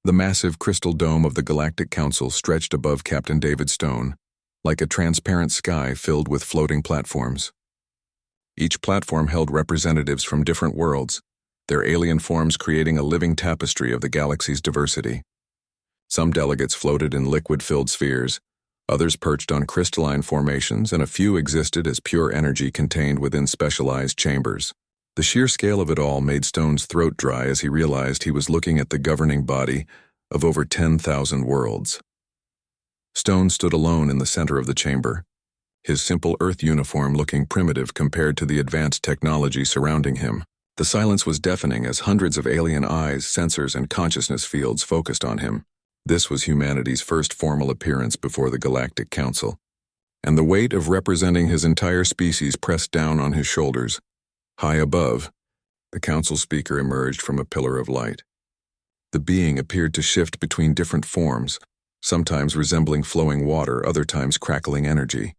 The massive crystal dome of the Galactic Council stretched above Captain David Stone, like a transparent sky filled with floating platforms. Each platform held representatives from different worlds, their alien forms creating a living tapestry of the galaxy's diversity. Some delegates floated in liquid-filled spheres, others perched on crystalline formations, and a few existed as pure energy contained within specialized chambers. The sheer scale of it all made Stone's throat dry as he realized he was looking at the governing body of over 10,000 worlds. Stone stood alone in the center of the chamber, his simple Earth uniform looking primitive compared to the advanced technology surrounding him. The silence was deafening as hundreds of alien eyes, sensors, and consciousness fields focused on him. This was humanity's first formal appearance before the Galactic Council, and the weight of representing his entire species pressed down on his shoulders. High above, the council speaker emerged from a pillar of light. The being appeared to shift between different forms, sometimes resembling flowing water, other times crackling energy.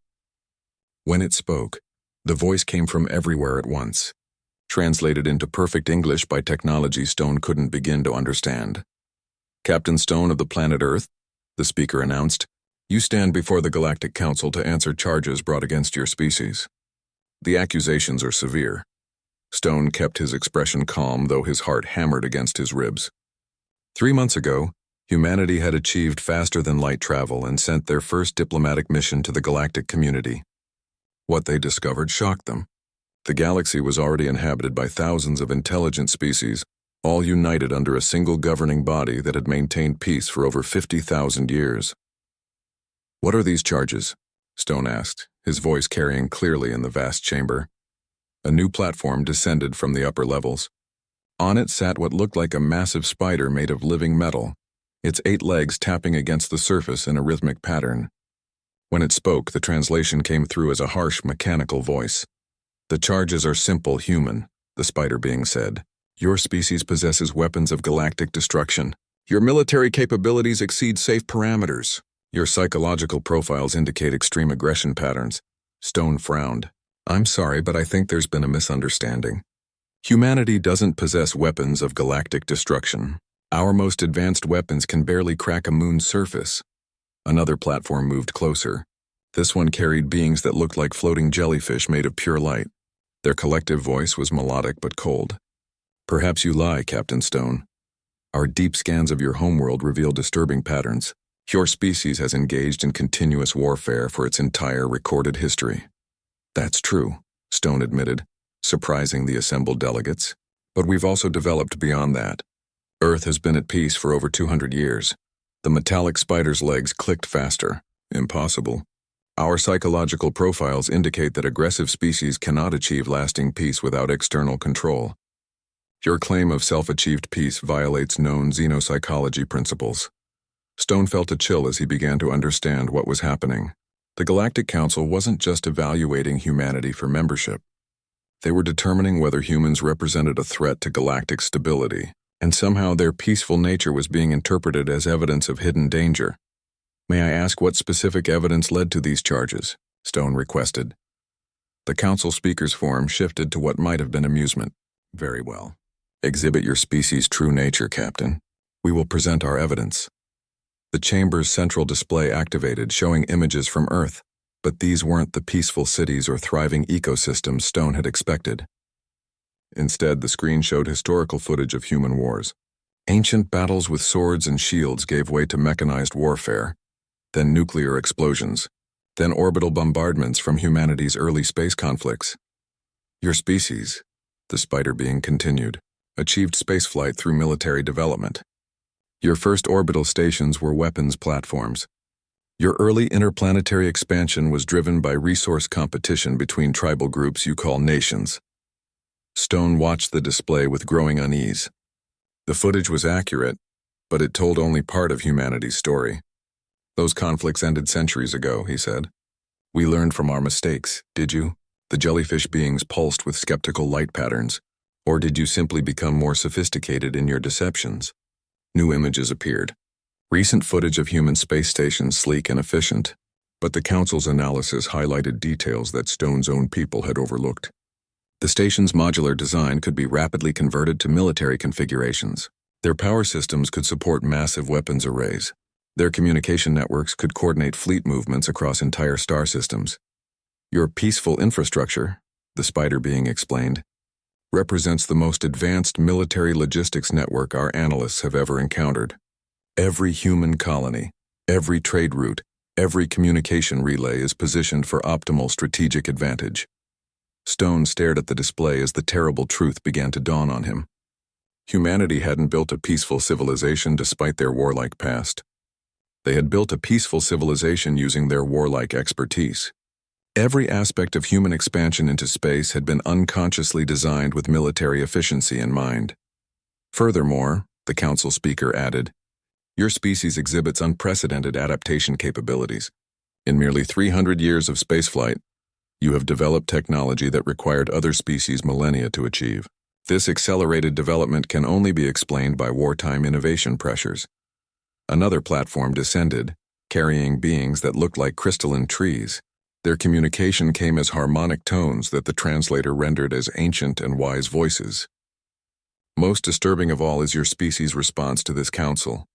When it spoke, the voice came from everywhere at once, translated into perfect English by technology Stone couldn't begin to understand. "Captain Stone of the planet Earth," the speaker announced, "you stand before the Galactic Council to answer charges brought against your species. The accusations are severe." Stone kept his expression calm, though his heart hammered against his ribs. 3 months ago, humanity had achieved faster-than-light travel and sent their first diplomatic mission to the galactic community. What they discovered shocked them. The galaxy was already inhabited by thousands of intelligent species, all united under a single governing body that had maintained peace for over 50,000 years. "What are these charges?" Stone asked, his voice carrying clearly in the vast chamber. A new platform descended from the upper levels. On it sat what looked like a massive spider made of living metal, its 8 legs tapping against the surface in a rhythmic pattern. When it spoke, the translation came through as a harsh, mechanical voice. "The charges are simple, human," the spider being said. "Your species possesses weapons of galactic destruction. Your military capabilities exceed safe parameters. Your psychological profiles indicate extreme aggression patterns." Stone frowned. "I'm sorry, but I think there's been a misunderstanding. Humanity doesn't possess weapons of galactic destruction. Our most advanced weapons can barely crack a moon's surface." Another platform moved closer. This one carried beings that looked like floating jellyfish made of pure light. Their collective voice was melodic but cold. "Perhaps you lie, Captain Stone. Our deep scans of your homeworld reveal disturbing patterns. Your species has engaged in continuous warfare for its entire recorded history." "That's true," Stone admitted, surprising the assembled delegates. "But we've also developed beyond that. Earth has been at peace for over 200 years. The metallic spider's legs clicked faster. Impossible. Our psychological profiles indicate that aggressive species cannot achieve lasting peace without external control. Your claim of self-achieved peace violates known xenopsychology principles." Stone felt a chill as he began to understand what was happening. The Galactic Council wasn't just evaluating humanity for membership. They were determining whether humans represented a threat to galactic stability, and somehow their peaceful nature was being interpreted as evidence of hidden danger. "May I ask what specific evidence led to these charges?" Stone requested. The council speaker's form shifted to what might have been amusement. "Very well. Exhibit your species' true nature, Captain. We will present our evidence." The chamber's central display activated, showing images from Earth, but these weren't the peaceful cities or thriving ecosystems Stone had expected. Instead, the screen showed historical footage of human wars. Ancient battles with swords and shields gave way to mechanized warfare, then nuclear explosions, then orbital bombardments from humanity's early space conflicts. "Your species," the spider being continued, "achieved spaceflight through military development. Your first orbital stations were weapons platforms. Your early interplanetary expansion was driven by resource competition between tribal groups you call nations." Stone watched the display with growing unease. The footage was accurate, but it told only part of humanity's story. "Those conflicts ended centuries ago," he said. "We learned from our mistakes, did you?" The jellyfish beings pulsed with skeptical light patterns. "Or did you simply become more sophisticated in your deceptions?" New images appeared. Recent footage of human space stations, sleek and efficient, but the Council's analysis highlighted details that Stone's own people had overlooked. The station's modular design could be rapidly converted to military configurations. Their power systems could support massive weapons arrays. Their communication networks could coordinate fleet movements across entire star systems. Your peaceful infrastructure, the spider being explained, represents the most advanced military logistics network our analysts have ever encountered. Every human colony, every trade route, every communication relay is positioned for optimal strategic advantage. Stone stared at the display as the terrible truth began to dawn on him. Humanity hadn't built a peaceful civilization despite their warlike past. They had built a peaceful civilization using their warlike expertise. Every aspect of human expansion into space had been unconsciously designed with military efficiency in mind. Furthermore, the council speaker added, your species exhibits unprecedented adaptation capabilities. In merely 300 years of spaceflight, you have developed technology that required other species millennia to achieve. This accelerated development can only be explained by wartime innovation pressures. Another platform descended, carrying beings that looked like crystalline trees. Their communication came as harmonic tones that the translator rendered as ancient and wise voices. Most disturbing of all is your species' response to this council.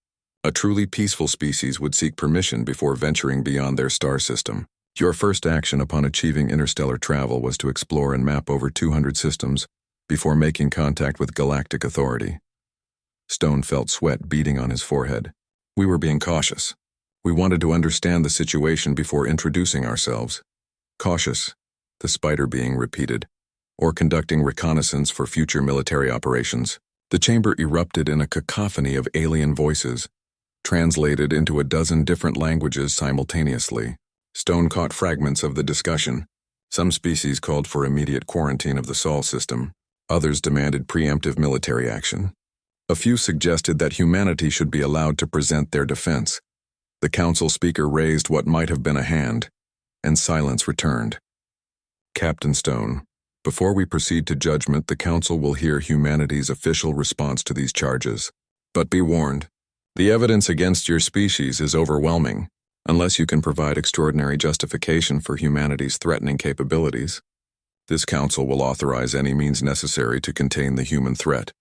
A truly peaceful species would seek permission before venturing beyond their star system. Your first action upon achieving interstellar travel was to explore and map over 200 systems before making contact with Galactic Authority. Stone felt sweat beading on his forehead. We were being cautious. We wanted to understand the situation before introducing ourselves. Cautious, the spider being repeated, or conducting reconnaissance for future military operations. The chamber erupted in a cacophony of alien voices, translated into a dozen different languages simultaneously. Stone caught fragments of the discussion. Some species called for immediate quarantine of the Sol system. Others demanded preemptive military action. A few suggested that humanity should be allowed to present their defense. The council speaker raised what might have been a hand, and silence returned. Captain Stone, before we proceed to judgment, the council will hear humanity's official response to these charges. But be warned, the evidence against your species is overwhelming, unless you can provide extraordinary justification for humanity's threatening capabilities. This council will authorize any means necessary to contain the human threat.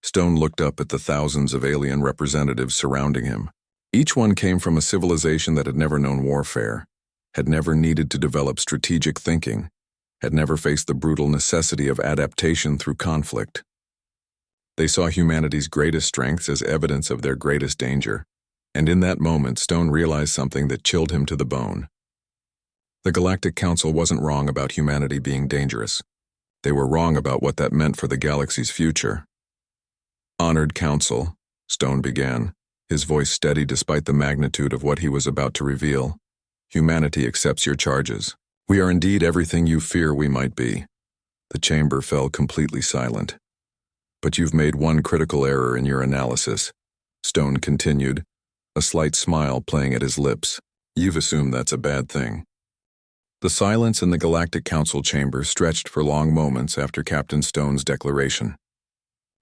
Stone looked up at the thousands of alien representatives surrounding him. Each one came from a civilization that had never known warfare, had never needed to develop strategic thinking, had never faced the brutal necessity of adaptation through conflict. They saw humanity's greatest strengths as evidence of their greatest danger, and in that moment Stone realized something that chilled him to the bone. The Galactic Council wasn't wrong about humanity being dangerous. They were wrong about what that meant for the galaxy's future. Honored Council, Stone began, his voice steady despite the magnitude of what he was about to reveal. Humanity accepts your charges. We are indeed everything you fear we might be. The chamber fell completely silent. But you've made one critical error in your analysis, Stone continued, a slight smile playing at his lips. You've assumed that's a bad thing. The silence in the Galactic Council chamber stretched for long moments after Captain Stone's declaration.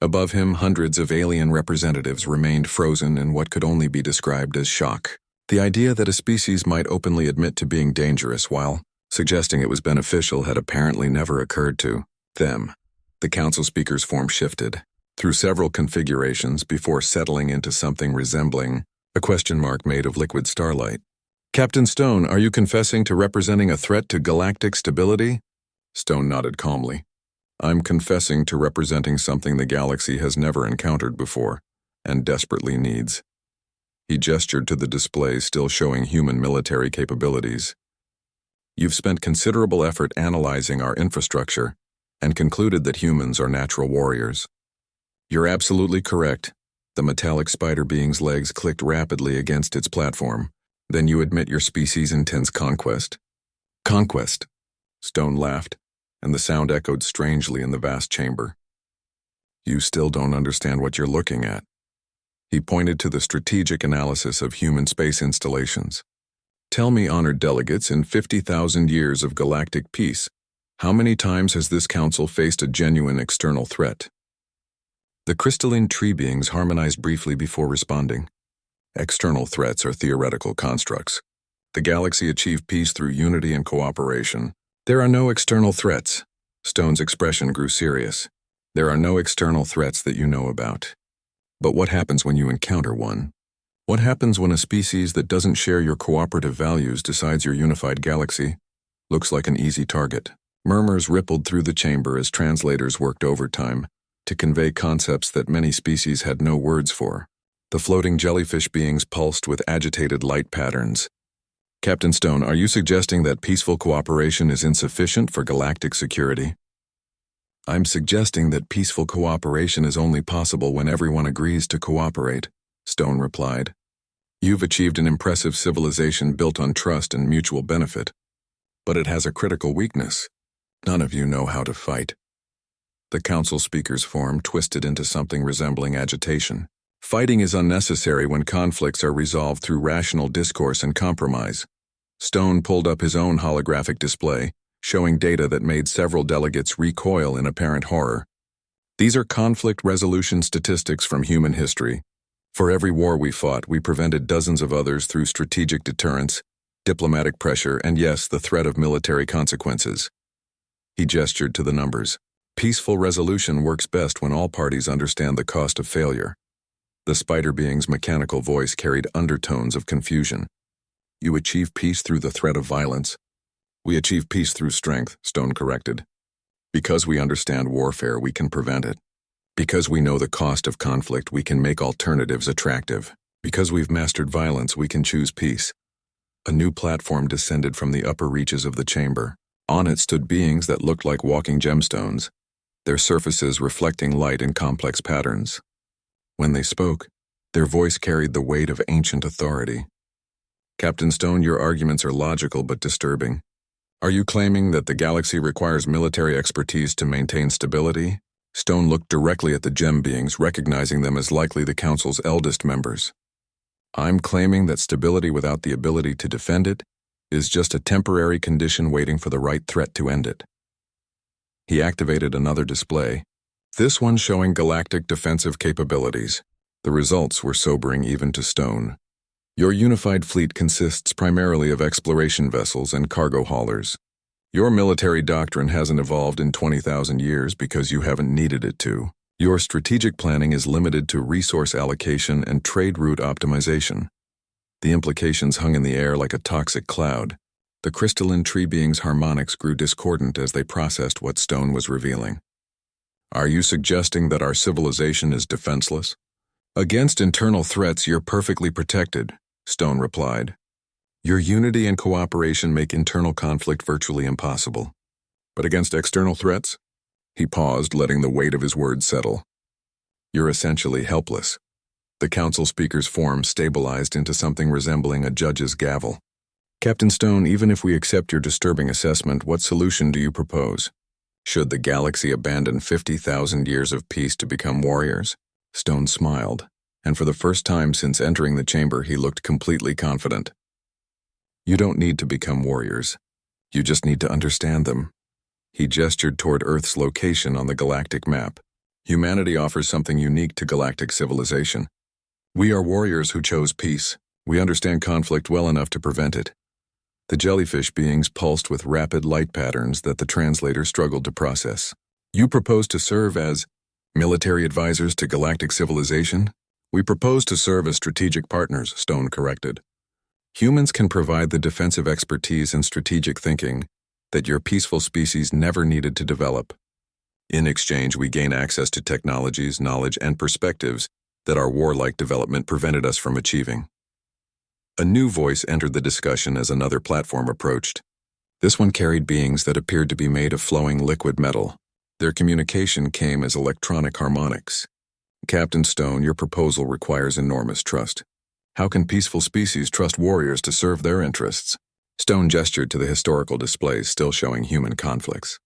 Above him, hundreds of alien representatives remained frozen in what could only be described as shock. The idea that a species might openly admit to being dangerous while suggesting it was beneficial had apparently never occurred to them. The council speaker's form shifted through several configurations before settling into something resembling a question mark made of liquid starlight. Captain Stone, are you confessing to representing a threat to galactic stability? Stone nodded calmly. I'm confessing to representing something the galaxy has never encountered before, and desperately needs. He gestured to the display still showing human military capabilities. You've spent considerable effort analyzing our infrastructure, and concluded that humans are natural warriors. You're absolutely correct. The metallic spider being's legs clicked rapidly against its platform. Then you admit your species intends conquest. Conquest, Stone laughed, and the sound echoed strangely in the vast chamber. You still don't understand what you're looking at. He pointed to the strategic analysis of human space installations. Tell me, honored delegates, in 50,000 years of galactic peace, how many times has this council faced a genuine external threat? The crystalline tree beings harmonized briefly before responding. External threats are theoretical constructs. The galaxy achieved peace through unity and cooperation. There are no external threats. Stone's expression grew serious. There are no external threats that you know about. But what happens when you encounter one? What happens when a species that doesn't share your cooperative values decides your unified galaxy looks like an easy target? Murmurs rippled through the chamber as translators worked overtime to convey concepts that many species had no words for. The floating jellyfish beings pulsed with agitated light patterns. Captain Stone, are you suggesting that peaceful cooperation is insufficient for galactic security? I'm suggesting that peaceful cooperation is only possible when everyone agrees to cooperate, Stone replied. You've achieved an impressive civilization built on trust and mutual benefit. But it has a critical weakness. None of you know how to fight. The council speaker's form twisted into something resembling agitation. Fighting is unnecessary when conflicts are resolved through rational discourse and compromise. Stone pulled up his own holographic display, showing data that made several delegates recoil in apparent horror. These are conflict resolution statistics from human history. For every war we fought, we prevented dozens of others through strategic deterrence, diplomatic pressure, and yes, the threat of military consequences. He gestured to the numbers. Peaceful resolution works best when all parties understand the cost of failure. The spider being's mechanical voice carried undertones of confusion. You achieve peace through the threat of violence. We achieve peace through strength, Stone corrected. Because we understand warfare, we can prevent it. Because we know the cost of conflict, we can make alternatives attractive. Because we've mastered violence, we can choose peace. A new platform descended from the upper reaches of the chamber. On it stood beings that looked like walking gemstones, their surfaces reflecting light in complex patterns. When they spoke, their voice carried the weight of ancient authority. Captain Stone, your arguments are logical but disturbing. Are you claiming that the galaxy requires military expertise to maintain stability? Stone looked directly at the gem beings, recognizing them as likely the Council's eldest members. I'm claiming that stability without the ability to defend it is just a temporary condition waiting for the right threat to end it. He activated another display, this one showing galactic defensive capabilities. The results were sobering even to Stone. Your unified fleet consists primarily of exploration vessels and cargo haulers. Your military doctrine hasn't evolved in 20,000 years because you haven't needed it to. Your strategic planning is limited to resource allocation and trade route optimization. The implications hung in the air like a toxic cloud. The crystalline tree being's harmonics grew discordant as they processed what Stone was revealing. Are you suggesting that our civilization is defenseless? Against internal threats, you're perfectly protected, Stone replied. Your unity and cooperation make internal conflict virtually impossible. But against external threats? He paused, letting the weight of his words settle. You're essentially helpless. The council speaker's form stabilized into something resembling a judge's gavel. Captain Stone, even if we accept your disturbing assessment, what solution do you propose? Should the galaxy abandon 50,000 years of peace to become warriors? Stone smiled, and for the first time since entering the chamber, he looked completely confident. You don't need to become warriors. You just need to understand them. He gestured toward Earth's location on the galactic map. Humanity offers something unique to galactic civilization. We are warriors who chose peace. We understand conflict well enough to prevent it. The jellyfish beings pulsed with rapid light patterns that the translator struggled to process. You propose to serve as military advisors to galactic civilization? We propose to serve as strategic partners, Stone corrected. Humans can provide the defensive expertise and strategic thinking that your peaceful species never needed to develop. In exchange, we gain access to technologies, knowledge, and perspectives that our warlike development prevented us from achieving. A new voice entered the discussion as another platform approached. This one carried beings that appeared to be made of flowing liquid metal. Their communication came as electronic harmonics. Captain Stone, your proposal requires enormous trust. How can peaceful species trust warriors to serve their interests? Stone gestured to the historical displays still showing human conflicts.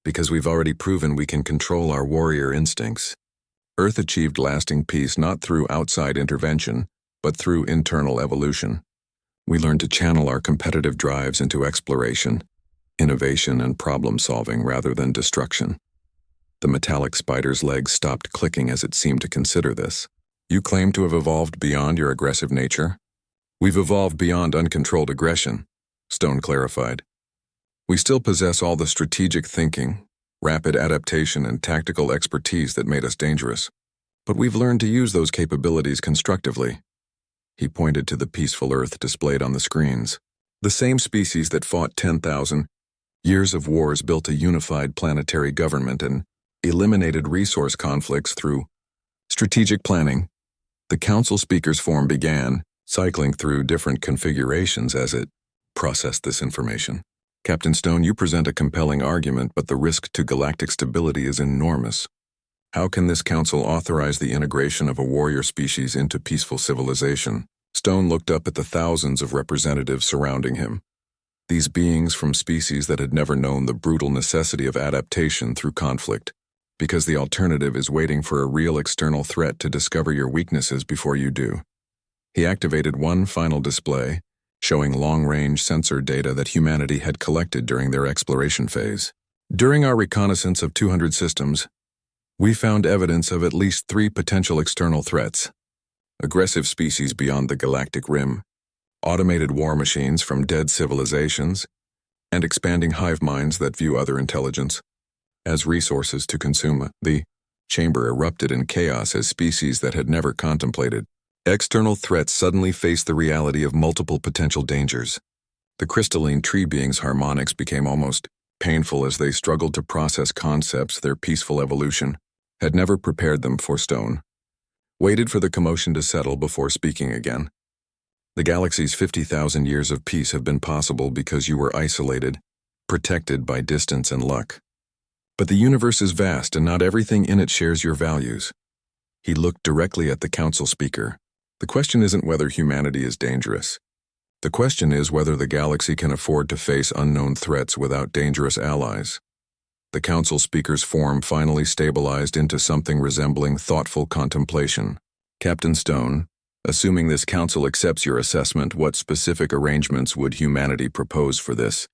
Because we've already proven we can control our warrior instincts. Earth achieved lasting peace not through outside intervention, but through internal evolution. We learned to channel our competitive drives into exploration, innovation, and problem-solving rather than destruction. The metallic spider's legs stopped clicking as it seemed to consider this. You claim to have evolved beyond your aggressive nature? We've evolved beyond uncontrolled aggression, Stone clarified. We still possess all the strategic thinking, rapid adaptation, and tactical expertise that made us dangerous. But we've learned to use those capabilities constructively. He pointed to the peaceful Earth displayed on the screens. The same species that fought 10,000 years of wars built a unified planetary government and eliminated resource conflicts through strategic planning. The council speaker's form began, cycling through different configurations as it processed this information. Captain Stone, you present a compelling argument, but the risk to galactic stability is enormous. How can this council authorize the integration of a warrior species into peaceful civilization? Stone looked up at the thousands of representatives surrounding him. These beings from species that had never known the brutal necessity of adaptation through conflict, because the alternative is waiting for a real external threat to discover your weaknesses before you do. He activated one final display, showing long-range sensor data that humanity had collected during their exploration phase. During our reconnaissance of 200 systems, we found evidence of at least 3 potential external threats: aggressive species beyond the galactic rim, automated war machines from dead civilizations, and expanding hive minds that view other intelligence as resources to consume. The chamber erupted in chaos as species that had never contemplated external threats suddenly faced the reality of multiple potential dangers. The crystalline tree beings' harmonics became almost painful as they struggled to process concepts their peaceful evolution had never prepared them for. Stone waited for the commotion to settle before speaking again. The galaxy's 50,000 years of peace have been possible because you were isolated, protected by distance and luck. But the universe is vast and not everything in it shares your values. He looked directly at the council speaker. The question isn't whether humanity is dangerous. The question is whether the galaxy can afford to face unknown threats without dangerous allies. The council speaker's form finally stabilized into something resembling thoughtful contemplation. Captain Stone, assuming this council accepts your assessment, what specific arrangements would humanity propose for this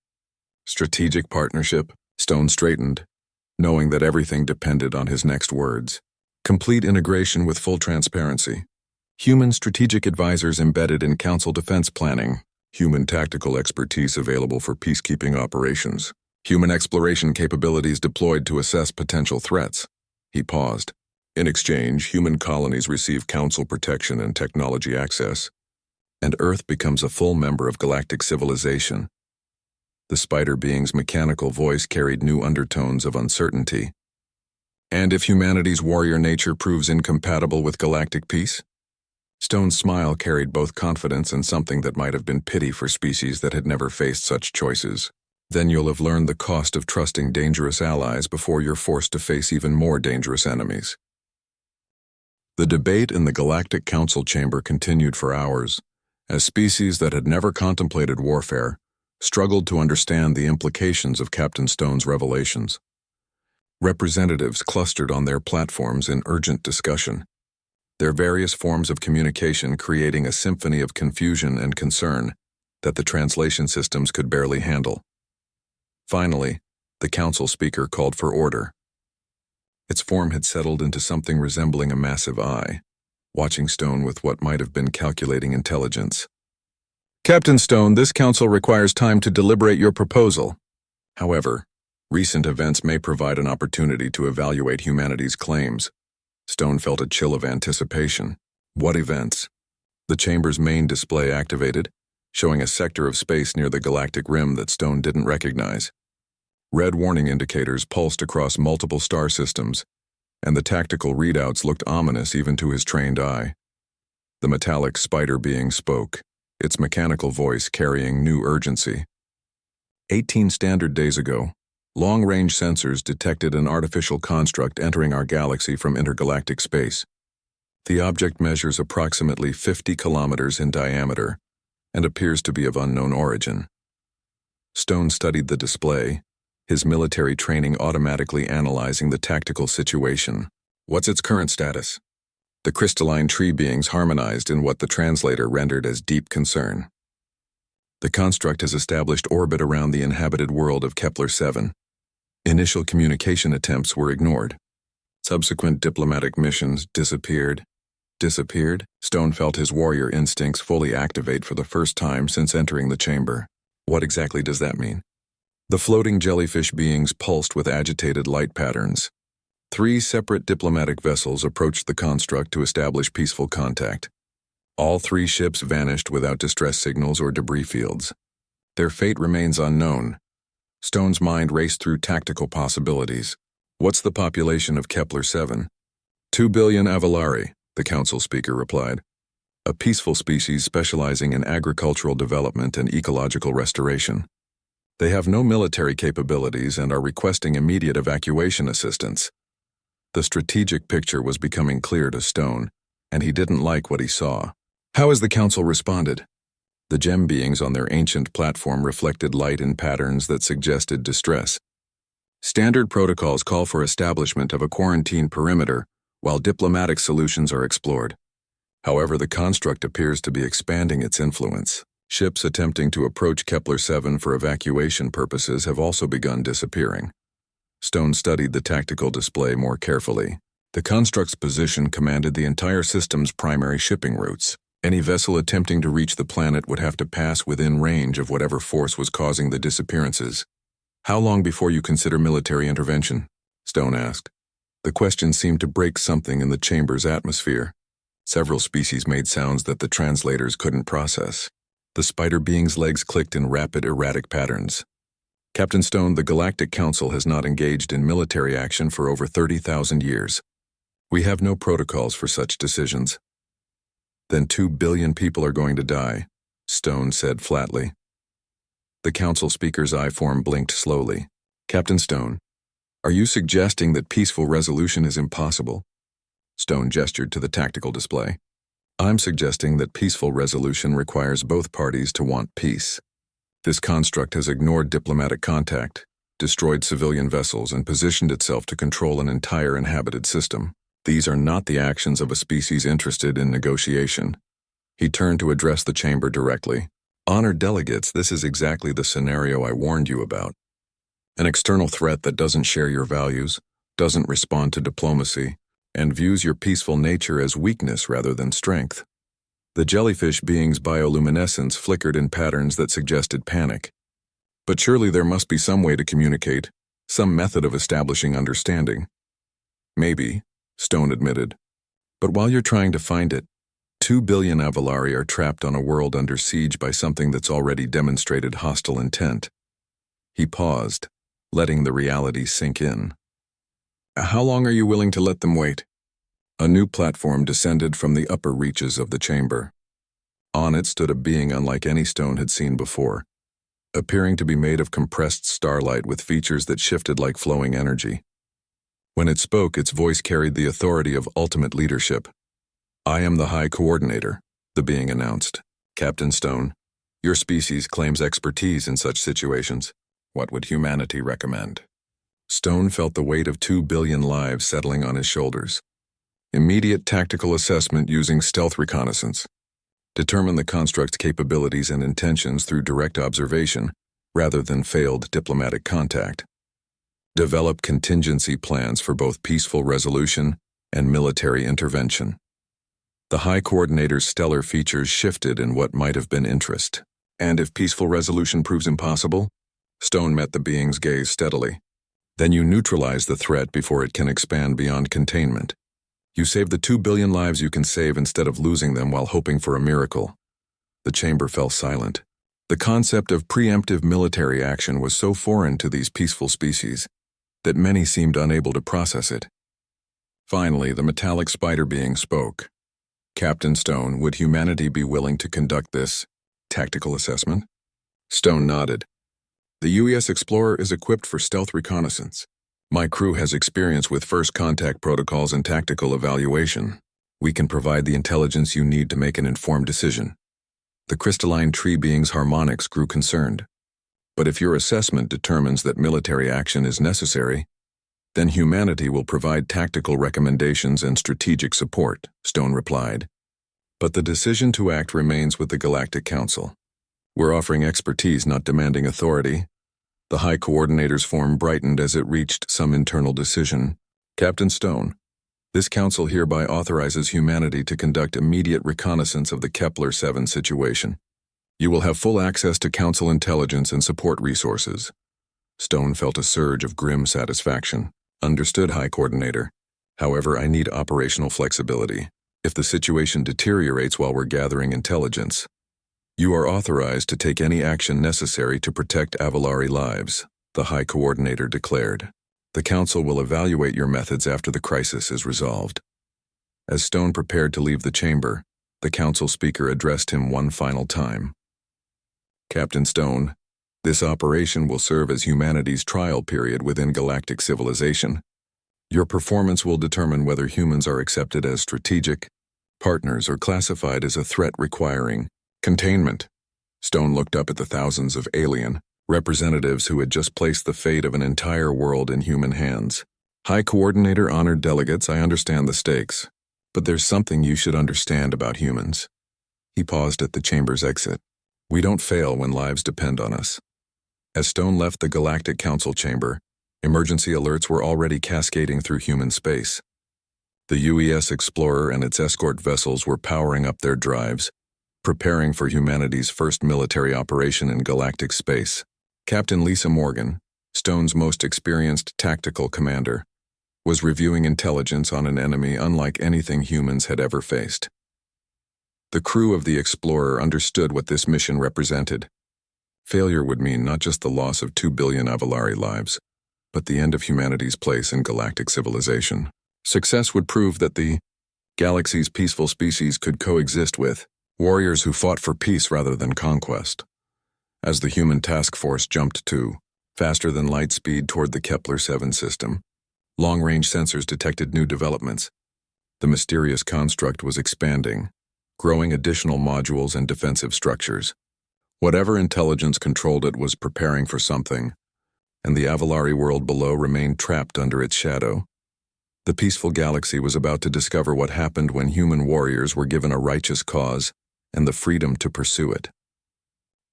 strategic partnership? Stone straightened, knowing that everything depended on his next words. Complete integration with full transparency. Human strategic advisors embedded in council defense planning. Human tactical expertise available for peacekeeping operations. Human exploration capabilities deployed to assess potential threats. He paused. In exchange, human colonies receive council protection and technology access, and Earth becomes a full member of galactic civilization. The spider being's mechanical voice carried new undertones of uncertainty. And if humanity's warrior nature proves incompatible with galactic peace? Stone's smile carried both confidence and something that might have been pity for species that had never faced such choices. Then you'll have learned the cost of trusting dangerous allies before you're forced to face even more dangerous enemies. The debate in the Galactic Council chamber continued for hours, as species that had never contemplated warfare struggled to understand the implications of Captain Stone's revelations. Representatives clustered on their platforms in urgent discussion, their various forms of communication creating a symphony of confusion and concern that the translation systems could barely handle. Finally, the council speaker called for order. Its form had settled into something resembling a massive eye, watching Stone with what might have been calculating intelligence. Captain Stone, this council requires time to deliberate your proposal. However, recent events may provide an opportunity to evaluate humanity's claims. Stone felt a chill of anticipation. What events? The chamber's main display activated, showing a sector of space near the galactic rim that Stone didn't recognize. Red warning indicators pulsed across multiple star systems, and the tactical readouts looked ominous even to his trained eye. The metallic spider being spoke, its mechanical voice carrying new urgency. 18 standard days ago, long-range sensors detected an artificial construct entering our galaxy from intergalactic space. The object measures approximately 50 kilometers in diameter and appears to be of unknown origin. Stone studied the display, his military training automatically analyzing the tactical situation. What's its current status? The crystalline tree beings harmonized in what the translator rendered as deep concern. The construct has established orbit around the inhabited world of Kepler-7. Initial communication attempts were ignored. Subsequent diplomatic missions disappeared. Stone felt his warrior instincts fully activate for the first time since entering the chamber. What exactly does that mean? The floating jellyfish beings pulsed with agitated light patterns. 3 separate diplomatic vessels approached the construct to establish peaceful contact. All 3 ships vanished without distress signals or debris fields. Their fate remains unknown. Stone's mind raced through tactical possibilities. What's the population of Kepler-7? 2 billion Avalari, the council speaker replied. A peaceful species specializing in agricultural development and ecological restoration. They have no military capabilities and are requesting immediate evacuation assistance. The strategic picture was becoming clear to Stone, and he didn't like what he saw. How has the council responded? The gem beings on their ancient platform reflected light in patterns that suggested distress. Standard protocols call for establishment of a quarantine perimeter, while diplomatic solutions are explored. However, the construct appears to be expanding its influence. Ships attempting to approach Kepler-7 for evacuation purposes have also begun disappearing. Stone studied the tactical display more carefully. The construct's position commanded the entire system's primary shipping routes. Any vessel attempting to reach the planet would have to pass within range of whatever force was causing the disappearances. How long before you consider military intervention? Stone asked. The question seemed to break something in the chamber's atmosphere. Several species made sounds that the translators couldn't process. The spider being's legs clicked in rapid, erratic patterns. Captain Stone, the Galactic Council has not engaged in military action for over 30,000 years. We have no protocols for such decisions. Then 2 billion people are going to die, Stone said flatly. The council speaker's eye form blinked slowly. Captain Stone, are you suggesting that peaceful resolution is impossible? Stone gestured to the tactical display. I'm suggesting that peaceful resolution requires both parties to want peace. This construct has ignored diplomatic contact, destroyed civilian vessels, and positioned itself to control an entire inhabited system. These are not the actions of a species interested in negotiation. He turned to address the chamber directly. Honored delegates, this is exactly the scenario I warned you about. An external threat that doesn't share your values, doesn't respond to diplomacy, and views your peaceful nature as weakness rather than strength. The jellyfish being's bioluminescence flickered in patterns that suggested panic. But surely there must be some way to communicate, some method of establishing understanding. Maybe, Stone admitted. But while you're trying to find it, 2 billion Avalari are trapped on a world under siege by something that's already demonstrated hostile intent. He paused, letting the reality sink in. How long are you willing to let them wait? A new platform descended from the upper reaches of the chamber. On it stood a being unlike any Stone had seen before, appearing to be made of compressed starlight with features that shifted like flowing energy. When it spoke, its voice carried the authority of ultimate leadership. I am the High Coordinator, the being announced. Captain Stone, your species claims expertise in such situations. What would humanity recommend? Stone felt the weight of 2 billion lives settling on his shoulders. Immediate tactical assessment using stealth reconnaissance. Determine the construct's capabilities and intentions through direct observation, rather than failed diplomatic contact. Develop contingency plans for both peaceful resolution and military intervention. The High Coordinator's stellar features shifted in what might have been interest. And if peaceful resolution proves impossible? Stone met the being's gaze steadily. Then you neutralize the threat before it can expand beyond containment. You save the 2 billion lives you can save instead of losing them while hoping for a miracle. The chamber fell silent. The concept of preemptive military action was so foreign to these peaceful species that many seemed unable to process it. Finally, the metallic spider being spoke. Captain Stone, would humanity be willing to conduct this tactical assessment? Stone nodded. The UES Explorer is equipped for stealth reconnaissance. My crew has experience with first contact protocols and tactical evaluation. We can provide the intelligence you need to make an informed decision. The crystalline tree being's harmonics grew concerned. But if your assessment determines that military action is necessary, then humanity will provide tactical recommendations and strategic support, Stone replied. But the decision to act remains with the Galactic Council. We're offering expertise, not demanding authority. The High Coordinator's form brightened as it reached some internal decision. Captain Stone, this council hereby authorizes humanity to conduct immediate reconnaissance of the Kepler-7 situation. You will have full access to council intelligence and support resources. Stone felt a surge of grim satisfaction. Understood, High Coordinator. However, I need operational flexibility. If the situation deteriorates while we're gathering intelligence, you are authorized to take any action necessary to protect Avalari lives, the High Coordinator declared. The Council will evaluate your methods after the crisis is resolved. As Stone prepared to leave the chamber, the Council speaker addressed him one final time. Captain Stone, this operation will serve as humanity's trial period within galactic civilization. Your performance will determine whether humans are accepted as strategic partners or classified as a threat requiring containment. Stone looked up at the thousands of alien representatives who had just placed the fate of an entire world in human hands. High Coordinator, honored delegates, I understand the stakes, but there's something you should understand about humans. He paused at the chamber's exit. We don't fail when lives depend on us. As Stone left the Galactic Council chamber, emergency alerts were already cascading through human space. The UES Explorer and its escort vessels were powering up their drives, preparing for humanity's first military operation in galactic space. Captain Lisa Morgan, Stone's most experienced tactical commander, was reviewing intelligence on an enemy unlike anything humans had ever faced. The crew of the Explorer understood what this mission represented. Failure would mean not just the loss of 2 billion Avalari lives, but the end of humanity's place in galactic civilization. Success would prove that the galaxy's peaceful species could coexist with warriors who fought for peace rather than conquest. As the human task force jumped to faster-than-light speed toward the Kepler-7 system, long-range sensors detected new developments. The mysterious construct was expanding, growing additional modules and defensive structures. Whatever intelligence controlled it was preparing for something, and the Avalari world below remained trapped under its shadow. The peaceful galaxy was about to discover what happened when human warriors were given a righteous cause and the freedom to pursue it.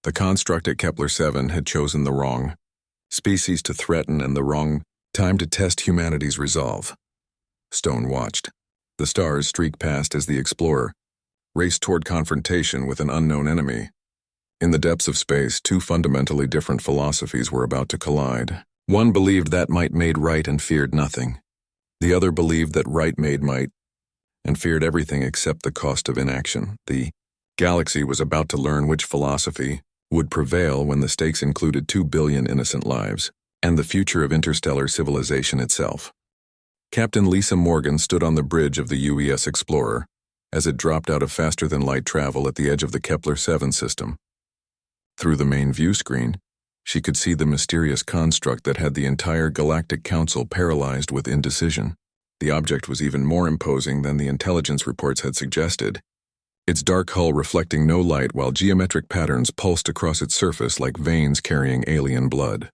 The construct at Kepler-7 had chosen the wrong species to threaten and the wrong time to test humanity's resolve. Stone watched. The stars streak past as the Explorer raced toward confrontation with an unknown enemy. In the depths of space, two fundamentally different philosophies were about to collide. One believed that might made right and feared nothing. The other believed that right made might and feared everything except the cost of inaction. The galaxy was about to learn which philosophy would prevail when the stakes included 2 billion innocent lives and the future of interstellar civilization itself. Captain Lisa Morgan stood on the bridge of the UES Explorer as it dropped out of faster-than-light travel at the edge of the Kepler-7 system. Through the main view screen, she could see the mysterious construct that had the entire Galactic Council paralyzed with indecision. The object was even more imposing than the intelligence reports had suggested, its dark hull reflecting no light while geometric patterns pulsed across its surface like veins carrying alien blood.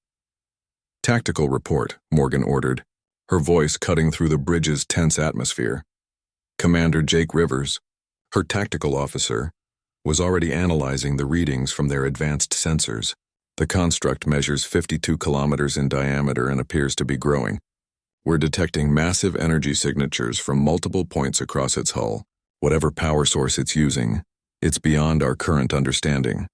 Tactical report, Morgan ordered, her voice cutting through the bridge's tense atmosphere. Commander Jake Rivers, her tactical officer, was already analyzing the readings from their advanced sensors. The construct measures 52 kilometers in diameter and appears to be growing. We're detecting massive energy signatures from multiple points across its hull. Whatever power source it's using, it's beyond our current understanding.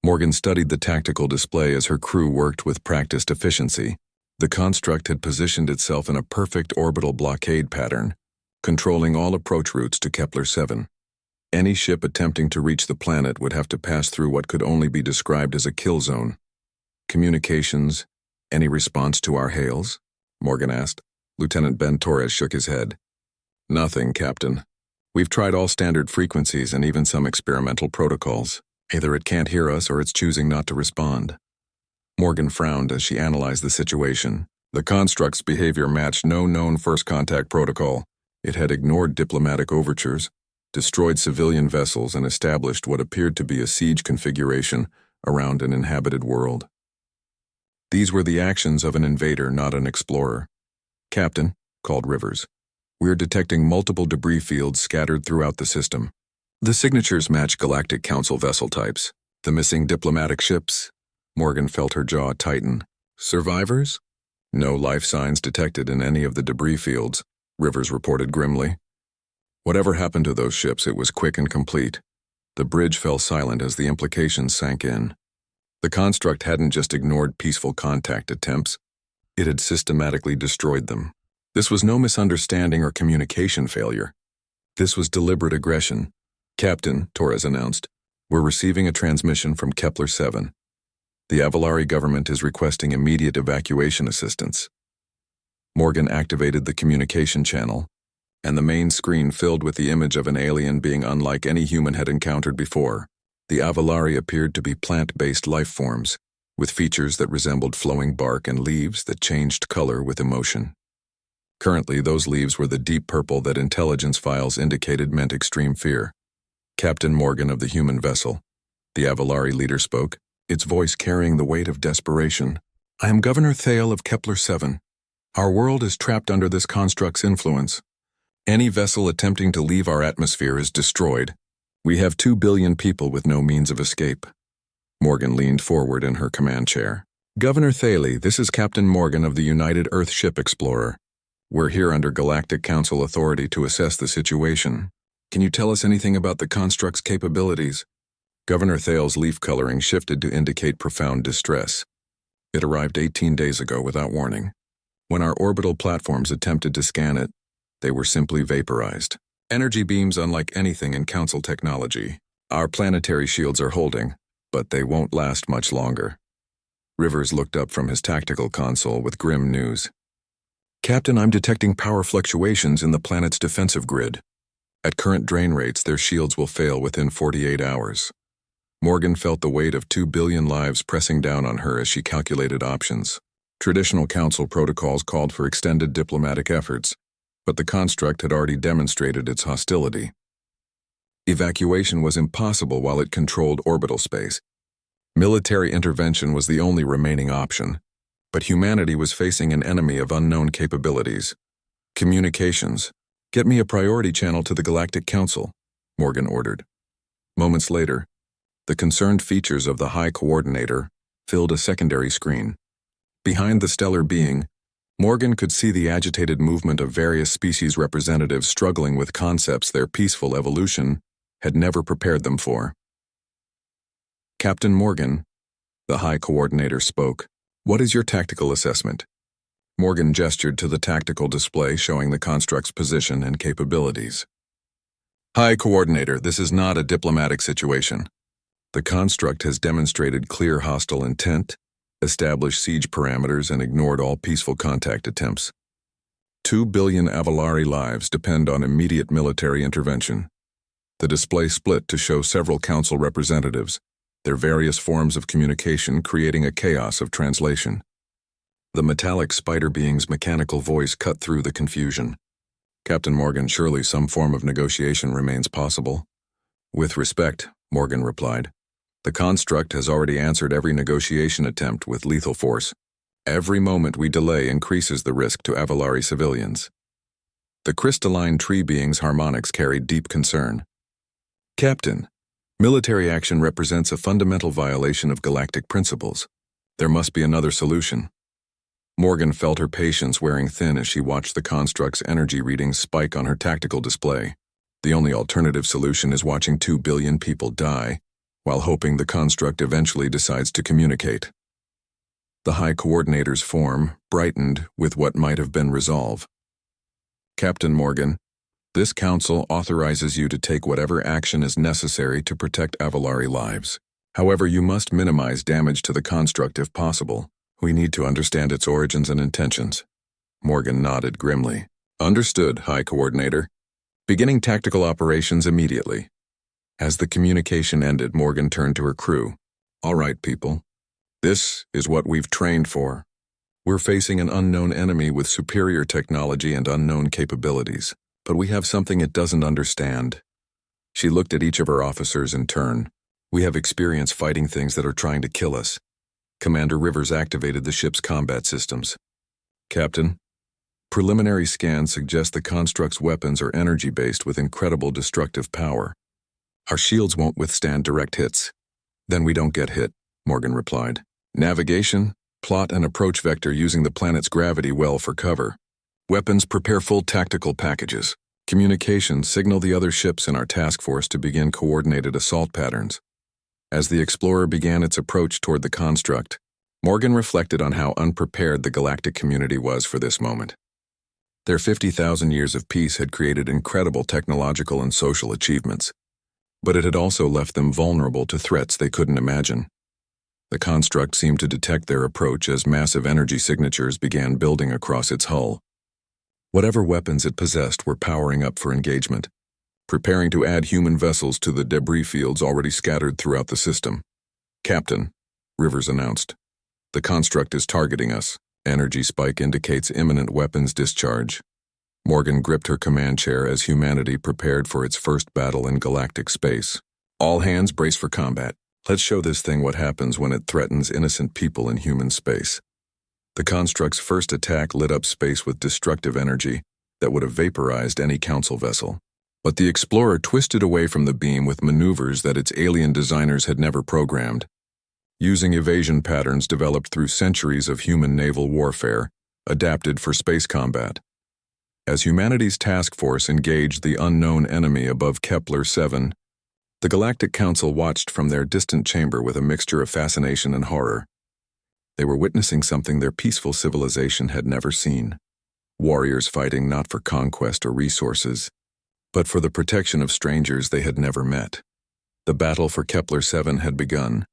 Morgan studied the tactical display as her crew worked with practiced efficiency. The construct had positioned itself in a perfect orbital blockade pattern, controlling all approach routes to Kepler-7. Any ship attempting to reach the planet would have to pass through what could only be described as a kill zone. Communications, any response to our hails? Morgan asked. Lieutenant Ben Torres shook his head. Nothing, Captain. We've tried all standard frequencies and even some experimental protocols. Either it can't hear us or it's choosing not to respond. Morgan frowned as she analyzed the situation. The construct's behavior matched no known first contact protocol. It had ignored diplomatic overtures, destroyed civilian vessels, and established what appeared to be a siege configuration around an inhabited world. These were the actions of an invader, not an explorer. Captain, called Rivers, we're detecting multiple debris fields scattered throughout the system. The signatures match Galactic Council vessel types. The missing diplomatic ships? Morgan felt her jaw tighten. Survivors? No life signs detected in any of the debris fields, Rivers reported grimly. Whatever happened to those ships, it was quick and complete. The bridge fell silent as the implications sank in. The construct hadn't just ignored peaceful contact attempts. It had systematically destroyed them. This was no misunderstanding or communication failure. This was deliberate aggression. "Captain," Torres announced, "we're receiving a transmission from Kepler-7. The Avalari government is requesting immediate evacuation assistance." Morgan activated the communication channel, and the main screen filled with the image of an alien being unlike any human had encountered before. The Avalari appeared to be plant-based life forms, with features that resembled flowing bark and leaves that changed color with emotion. Currently, those leaves were the deep purple that intelligence files indicated meant extreme fear. "Captain Morgan of the human vessel," the Avalari leader spoke, its voice carrying the weight of desperation. "I am Governor Thale of Kepler-7. Our world is trapped under this construct's influence. Any vessel attempting to leave our atmosphere is destroyed. We have 2 billion people with no means of escape." Morgan leaned forward in her command chair. "Governor Thale, this is Captain Morgan of the United Earth Ship Explorer. We're here under Galactic Council authority to assess the situation. Can you tell us anything about the construct's capabilities?" Governor Thale's leaf coloring shifted to indicate profound distress. "It arrived 18 days ago without warning. When our orbital platforms attempted to scan it, they were simply vaporized. Energy beams unlike anything in Council technology. Our planetary shields are holding, but they won't last much longer." Rivers looked up from his tactical console with grim news. "Captain, I'm detecting power fluctuations in the planet's defensive grid. At current drain rates, their shields will fail within 48 hours. Morgan felt the weight of 2 billion lives pressing down on her as she calculated options. Traditional Council protocols called for extended diplomatic efforts, but the construct had already demonstrated its hostility. Evacuation was impossible while it controlled orbital space. Military intervention was the only remaining option, but humanity was facing an enemy of unknown capabilities. "Communications. Get me a priority channel to the Galactic Council," Morgan ordered. Moments later, the concerned features of the High Coordinator filled a secondary screen. Behind the stellar being, Morgan could see the agitated movement of various species representatives struggling with concepts their peaceful evolution had never prepared them for. "Captain Morgan," the High Coordinator spoke, "what is your tactical assessment?" Morgan gestured to the tactical display showing the construct's position and capabilities. "High Coordinator, this is not a diplomatic situation. The construct has demonstrated clear hostile intent, established siege parameters, and ignored all peaceful contact attempts. 2 billion Avalari lives depend on immediate military intervention." The display split to show several council representatives, their various forms of communication creating a chaos of translation. The metallic spider being's mechanical voice cut through the confusion. "Captain Morgan, surely some form of negotiation remains possible." "With respect," Morgan replied. "The construct has already answered every negotiation attempt with lethal force. Every moment we delay increases the risk to Avalari civilians." The crystalline tree being's harmonics carried deep concern. "Captain, military action represents a fundamental violation of galactic principles. There must be another solution." Morgan felt her patience wearing thin as she watched the construct's energy readings spike on her tactical display. The only alternative solution is watching 2 billion people die, while hoping the construct eventually decides to communicate. The High Coordinator's form brightened with what might have been resolve. "Captain Morgan, this council authorizes you to take whatever action is necessary to protect Avalari lives. However, you must minimize damage to the construct if possible. We need to understand its origins and intentions." Morgan nodded grimly. "Understood, High Coordinator. Beginning tactical operations immediately." As the communication ended, Morgan turned to her crew. "All right, people. This is what we've trained for. We're facing an unknown enemy with superior technology and unknown capabilities, but we have something it doesn't understand." She looked at each of her officers in turn. "We have experience fighting things that are trying to kill us." Commander Rivers activated the ship's combat systems. "Captain, preliminary scans suggest the construct's weapons are energy-based with incredible destructive power. Our shields won't withstand direct hits." "Then we don't get hit," Morgan replied. "Navigation, plot an approach vector using the planet's gravity well for cover. Weapons, prepare full tactical packages. Communications, signal the other ships in our task force to begin coordinated assault patterns." As the Explorer began its approach toward the construct, Morgan reflected on how unprepared the galactic community was for this moment. Their 50,000 years of peace had created incredible technological and social achievements, but it had also left them vulnerable to threats they couldn't imagine. The construct seemed to detect their approach as massive energy signatures began building across its hull. Whatever weapons it possessed were powering up for engagement, preparing to add human vessels to the debris fields already scattered throughout the system. "Captain," Rivers announced, "the construct is targeting us. Energy spike indicates imminent weapons discharge." Morgan gripped her command chair as humanity prepared for its first battle in galactic space. "All hands brace for combat. Let's show this thing what happens when it threatens innocent people in human space." The construct's first attack lit up space with destructive energy that would have vaporized any council vessel. But the Explorer twisted away from the beam with maneuvers that its alien designers had never programmed. Using evasion patterns developed through centuries of human naval warfare, adapted for space combat. As humanity's task force engaged the unknown enemy above Kepler-7, the Galactic Council watched from their distant chamber with a mixture of fascination and horror. They were witnessing something their peaceful civilization had never seen. Warriors fighting not for conquest or resources, but for the protection of strangers they had never met. The battle for Kepler-7 had begun,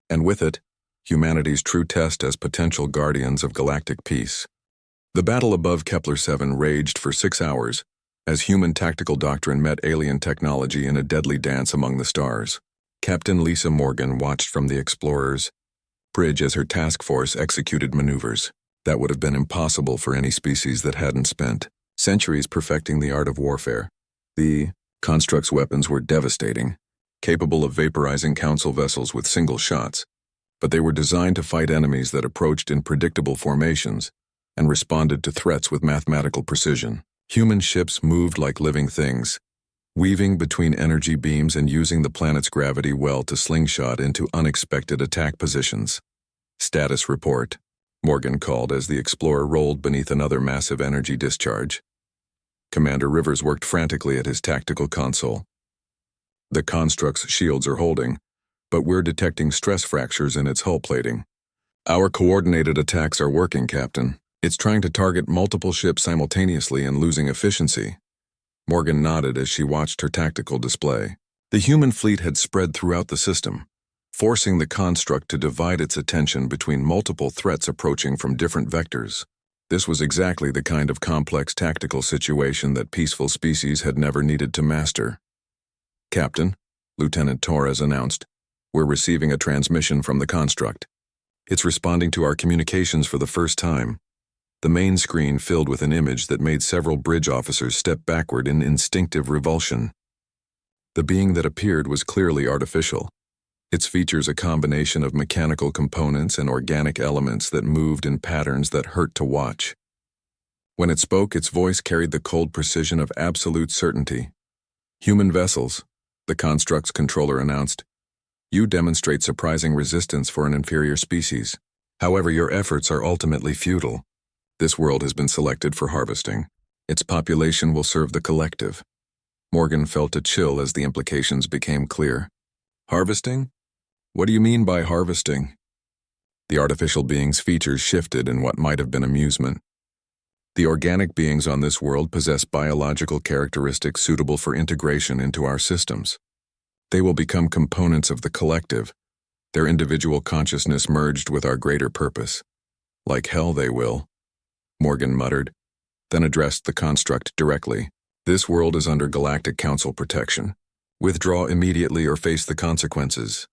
and with it, humanity's true test as potential guardians of galactic peace. The battle above Kepler-7 raged for 6 hours, as human tactical doctrine met alien technology in a deadly dance among the stars. Captain Lisa Morgan watched from the Explorer's bridge as her task force executed maneuvers that would have been impossible for any species that hadn't spent centuries perfecting the art of warfare. The construct's weapons were devastating, capable of vaporizing council vessels with single shots, but they were designed to fight enemies that approached in predictable formations and responded to threats with mathematical precision. Human ships moved like living things, weaving between energy beams and using the planet's gravity well to slingshot into unexpected attack positions. "Status report," Morgan called as the Explorer rolled beneath another massive energy discharge. Commander Rivers worked frantically at his tactical console. "The construct's shields are holding, but we're detecting stress fractures in its hull plating. Our coordinated attacks are working, Captain. It's trying to target multiple ships simultaneously and losing efficiency." Morgan nodded as she watched her tactical display. The human fleet had spread throughout the system, forcing the construct to divide its attention between multiple threats approaching from different vectors. This was exactly the kind of complex tactical situation that peaceful species had never needed to master. "Captain," Lieutenant Torres announced, "we're receiving a transmission from the construct. It's responding to our communications for the first time." The main screen filled with an image that made several bridge officers step backward in instinctive revulsion. The being that appeared was clearly artificial. Its features a combination of mechanical components and organic elements that moved in patterns that hurt to watch. When it spoke, its voice carried the cold precision of absolute certainty. "Human vessels," the construct's controller announced. "You demonstrate surprising resistance for an inferior species. However, your efforts are ultimately futile. This world has been selected for harvesting. Its population will serve the collective." Morgan felt a chill as the implications became clear. "Harvesting? What do you mean by harvesting?" The artificial being's features shifted in what might have been amusement. "The organic beings on this world possess biological characteristics suitable for integration into our systems. They will become components of the collective, their individual consciousness merged with our greater purpose. Like hell they will," Morgan muttered, then addressed the construct directly. "This world is under Galactic Council protection. Withdraw immediately or face the consequences."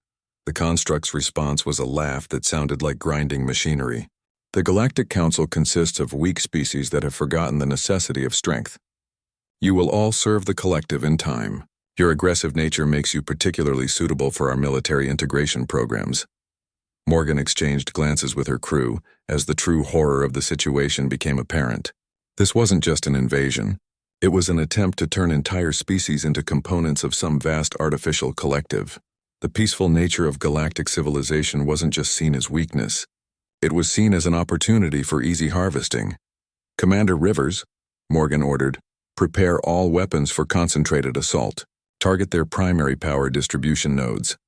The construct's response was a laugh that sounded like grinding machinery. "The Galactic Council consists of weak species that have forgotten the necessity of strength. You will all serve the collective in time. Your aggressive nature makes you particularly suitable for our military integration programs." Morgan exchanged glances with her crew as the true horror of the situation became apparent. This wasn't just an invasion. It was an attempt to turn entire species into components of some vast artificial collective. The peaceful nature of galactic civilization wasn't just seen as weakness. It was seen as an opportunity for easy harvesting. "Commander Rivers," Morgan ordered, "prepare all weapons for concentrated assault. Target their primary power distribution nodes."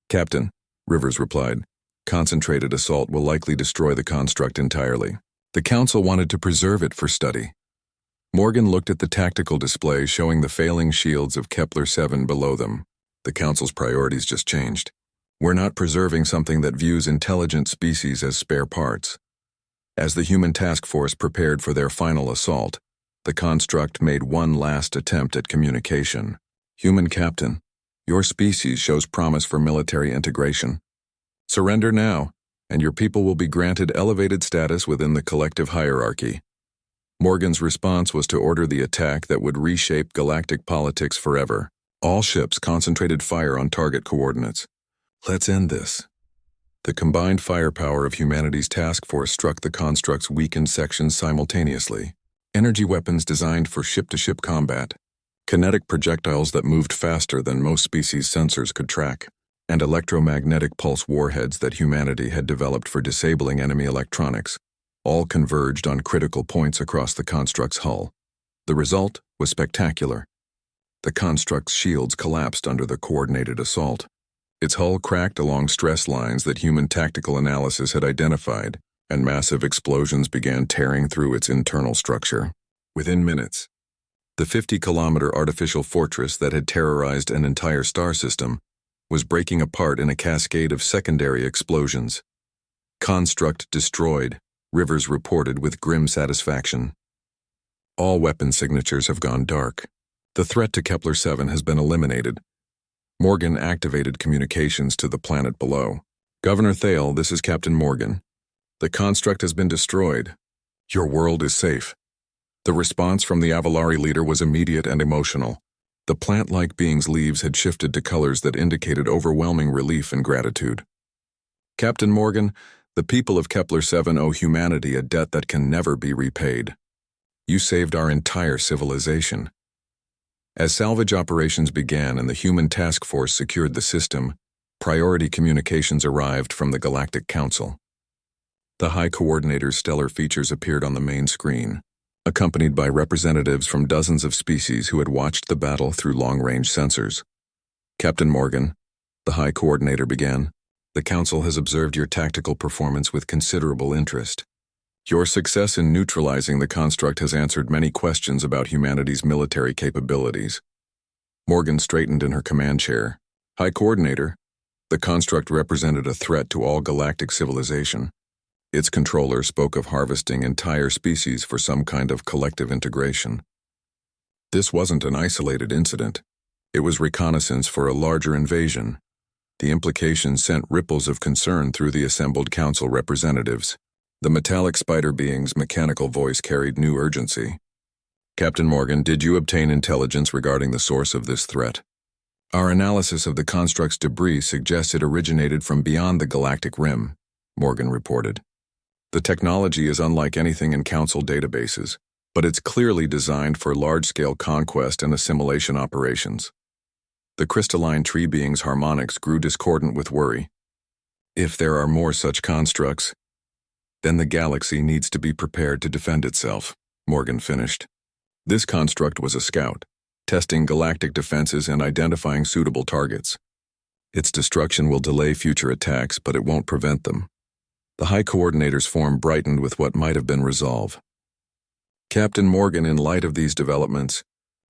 "Captain," Rivers replied, Concentrated assault will likely destroy the construct entirely. The Council wanted to preserve it for study. Morgan looked at the tactical display showing the failing shields of Kepler-7 below them. The Council's priorities just changed. We're not preserving something that views intelligent species as spare parts. As the human task force prepared for their final assault, the construct made one last attempt at communication. Human Captain, your species shows promise for military integration. Surrender now, and your people will be granted elevated status within the collective hierarchy. Morgan's response was to order the attack that would reshape galactic politics forever. All ships concentrated fire on target coordinates. Let's end this. The combined firepower of humanity's task force struck the construct's weakened sections simultaneously. Energy weapons designed for ship-to-ship combat, kinetic projectiles that moved faster than most species' sensors could track, and electromagnetic pulse warheads that humanity had developed for disabling enemy electronics, all converged on critical points across the construct's hull. The result was spectacular. The construct's shields collapsed under the coordinated assault. Its hull cracked along stress lines that human tactical analysis had identified, and massive explosions began tearing through its internal structure. Within minutes, the 50-kilometer artificial fortress that had terrorized an entire star system was breaking apart in a cascade of secondary explosions. Construct destroyed, Rivers reported with grim satisfaction. All weapon signatures have gone dark. The threat to Kepler-7 has been eliminated. Morgan activated communications to the planet below. Governor Thale, this is Captain Morgan. The construct has been destroyed. Your world is safe. The response from the Avalari leader was immediate and emotional. The plant-like being's leaves had shifted to colors that indicated overwhelming relief and gratitude. Captain Morgan, the people of Kepler-7 owe humanity a debt that can never be repaid. You saved our entire civilization. As salvage operations began and the human task force secured the system, priority communications arrived from the Galactic Council. The High Coordinator's stellar features appeared on the main screen, accompanied by representatives from dozens of species who had watched the battle through long-range sensors. Captain Morgan, the High Coordinator began, the Council has observed your tactical performance with considerable interest. Your success in neutralizing the construct has answered many questions about humanity's military capabilities. Morgan straightened in her command chair. High Coordinator, the construct represented a threat to all galactic civilization. Its controller spoke of harvesting entire species for some kind of collective integration. This wasn't an isolated incident. It was reconnaissance for a larger invasion. The implications sent ripples of concern through the assembled council representatives. The metallic spider being's mechanical voice carried new urgency. Captain Morgan, did you obtain intelligence regarding the source of this threat? Our analysis of the construct's debris suggests it originated from beyond the galactic rim, Morgan reported. The technology is unlike anything in Council databases, but it's clearly designed for large-scale conquest and assimilation operations. The crystalline tree being's harmonics grew discordant with worry. If there are more such constructs, then the galaxy needs to be prepared to defend itself, Morgan finished. This construct was a scout, testing galactic defenses and identifying suitable targets. Its destruction will delay future attacks, but it won't prevent them. The High Coordinator's form brightened with what might have been resolve. Captain Morgan, in light of these developments,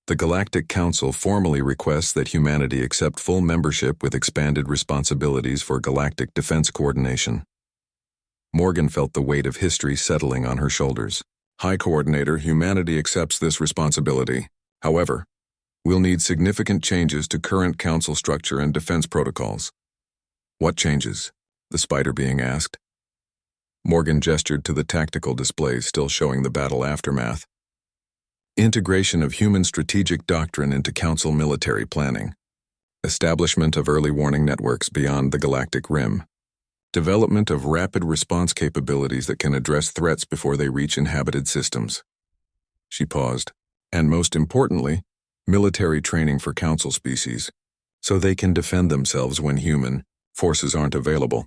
the Galactic Council formally requests that humanity accept full membership with expanded responsibilities for galactic defense coordination. Morgan felt the weight of history settling on her shoulders. High Coordinator, humanity accepts this responsibility. However, we'll need significant changes to current Council structure and defense protocols. What changes? The spider being asked. Morgan gestured to the tactical display still showing the battle aftermath. Integration of human strategic doctrine into Council military planning. Establishment of early warning networks beyond the galactic rim. Development of rapid response capabilities that can address threats before they reach inhabited systems. She paused. And most importantly, military training for Council species, so they can defend themselves when human forces aren't available.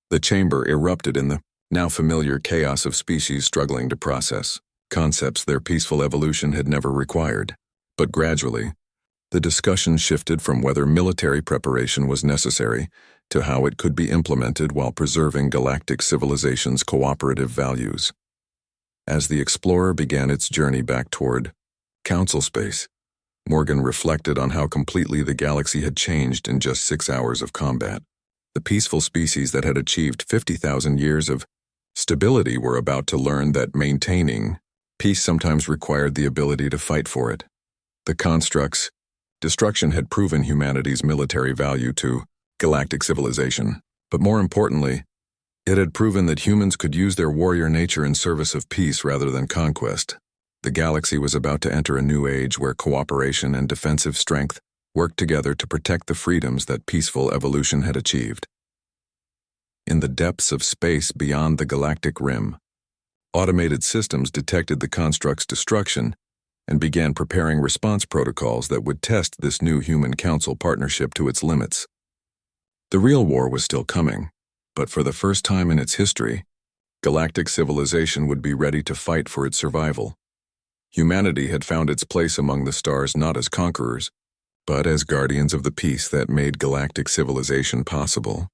The chamber erupted in the now familiar chaos of species struggling to process concepts their peaceful evolution had never required. But gradually, the discussion shifted from whether military preparation was necessary to how it could be implemented while preserving galactic civilization's cooperative values. As the explorer began its journey back toward Council space, Morgan reflected on how completely the galaxy had changed in just 6 hours of combat. The peaceful species that had achieved 50,000 years of stability were about to learn that maintaining peace sometimes required the ability to fight for it. The construct's destruction had proven humanity's military value to galactic civilization, but more importantly, it had proven that humans could use their warrior nature in service of peace rather than conquest. The galaxy was about to enter a new age where cooperation and defensive strength worked together to protect the freedoms that peaceful evolution had achieved. In the depths of space beyond the galactic rim, automated systems detected the construct's destruction and began preparing response protocols that would test this new human council partnership to its limits. The real war was still coming, but for the first time in its history, galactic civilization would be ready to fight for its survival. Humanity had found its place among the stars not as conquerors, but as guardians of the peace that made galactic civilization possible.